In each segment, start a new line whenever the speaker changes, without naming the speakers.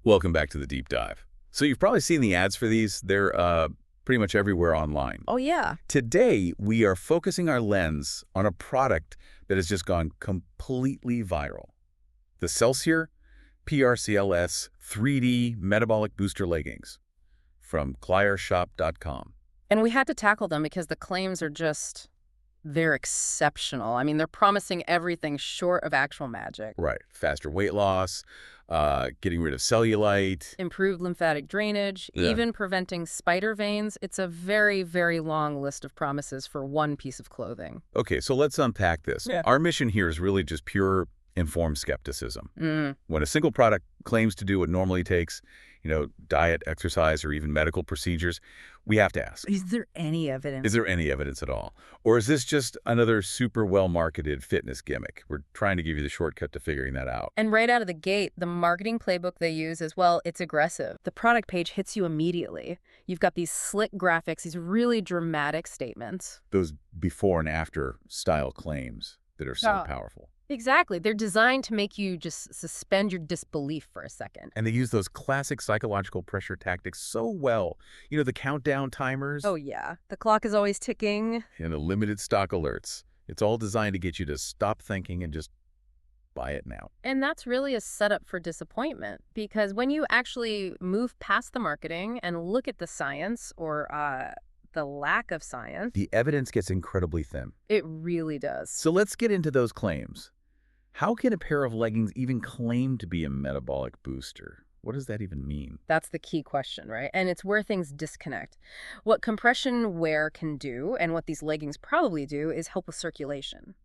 Welcome back to the deep dive. So you've probably seen the ads for these. They're pretty much everywhere online.
Oh, yeah.
Today, we are focusing our lens on a product that has just gone completely viral. The Celsior PRCLS 3D Metabolic Booster Leggings from ClierShop.com.
And we had to tackle them because the claims are just, they're exceptional. I mean, they're promising everything short of actual magic.
Right. Faster weight loss, getting rid of cellulite.
Improved lymphatic drainage,
Yeah.
even preventing spider veins. It's a very, very long list of promises for one piece of clothing.
Okay, so let's unpack this.
Yeah.
Our mission here is really just pure informed skepticism.
Mm.
When a single product claims to do what normally takes, diet, exercise, or even medical procedures, we have to ask,
Is there any evidence?
is there any evidence at all? Or is this just another super well-marketed fitness gimmick? We're trying to give you the shortcut to figuring that out.
And right out of the gate, the marketing playbook they use as well, it's aggressive. The product page hits you immediately. You've got these slick graphics, these really dramatic statements.
Those before and after style claims that are so
Oh.
powerful.
Exactly. They're designed to make you just suspend your disbelief for a second.
And they use those classic psychological pressure tactics so well. The countdown timers
Oh, yeah. The clock is always ticking.
and the limited stock alerts. It's all designed to get you to stop thinking and just buy it now.
And that's really a setup for disappointment, because when you actually move past the marketing and look at the science or the lack of science,
The evidence gets incredibly thin.
it really does.
So let's get into those claims. How can a pair of leggings even claim to be a metabolic booster? What does that even mean?
That's the key question, right? And it's where things disconnect. What compression wear can do, and what these leggings probably do, is help with circulation.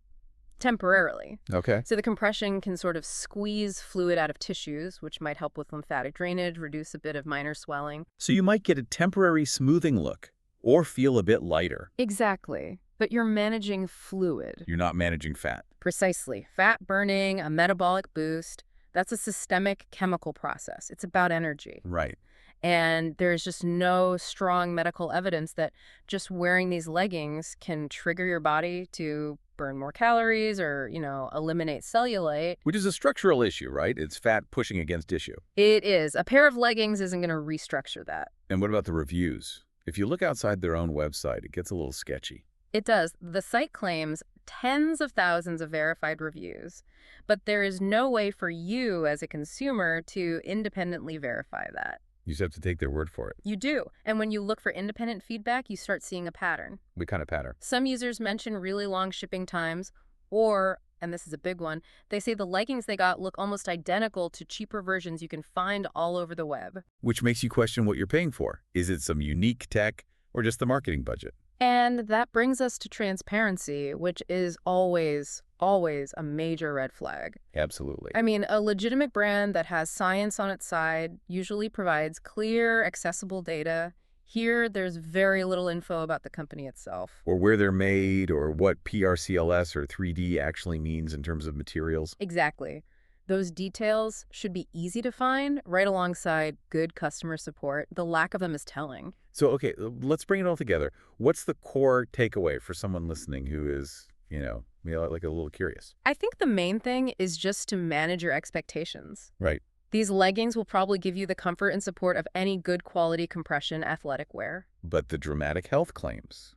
Temporarily.
Okay.
So the compression can sort of squeeze fluid out of tissues, which might help with lymphatic drainage, reduce a bit of minor swelling.
So you might get a temporary smoothing look or feel a bit lighter.
Exactly. But you're managing fluid.
You're not managing fat.
Precisely. Fat burning, a metabolic boost, that's a systemic chemical process. It's about energy.
Right.
And there's just no strong medical evidence that just wearing these leggings can trigger your body to burn more calories or, eliminate cellulite.
Which is a structural issue, right? It's fat pushing against tissue.
It is. A pair of leggings isn't going to restructure that.
And what about the reviews? If you look outside their own website, it gets a little sketchy.
It does. The site claims tens of thousands of verified reviews, but there is no way for you as a consumer to independently verify that.
You just have to take their word for it.
You do. And when you look for independent feedback, you start seeing a pattern.
What kind of pattern?
Some users mention really long shipping times, or, and this is a big one, they say the leggings they got look almost identical to cheaper versions you can find all over the web.
Which makes you question what you're paying for. Is it some unique tech or just the marketing budget?
And that brings us to transparency, which is always, always a major red flag.
Absolutely.
I mean, a legitimate brand that has science on its side usually provides clear, accessible data. Here, there's very little info about the company itself.
Or where they're made, or what PRCLS or 3D actually means in terms of materials.
Exactly. Those details should be easy to find right alongside good customer support. The lack of them is telling.
So, okay, let's bring it all together. What's the core takeaway for someone listening who is, like a little curious?
I think the main thing is just to manage your expectations.
Right.
These leggings will probably give you the comfort and support of any good quality compression athletic wear.
But the dramatic health claims,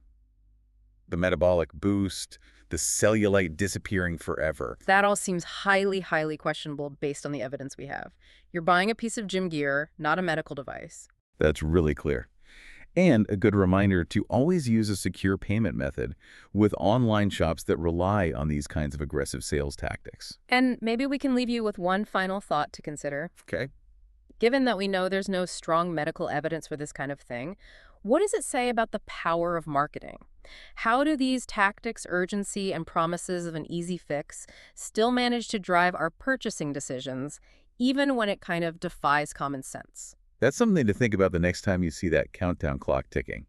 the metabolic boost, the cellulite disappearing forever.
That all seems highly, highly questionable based on the evidence we have. You're buying a piece of gym gear, not a medical device.
That's really clear. And a good reminder to always use a secure payment method with online shops that rely on these kinds of aggressive sales tactics.
And maybe we can leave you with one final thought to consider.
Okay.
Given that we know there's no strong medical evidence for this kind of thing, what does it say about the power of marketing? How do these tactics, urgency, and promises of an easy fix still manage to drive our purchasing decisions, even when it kind of defies common sense?
That's something to think about the next time you see that countdown clock ticking.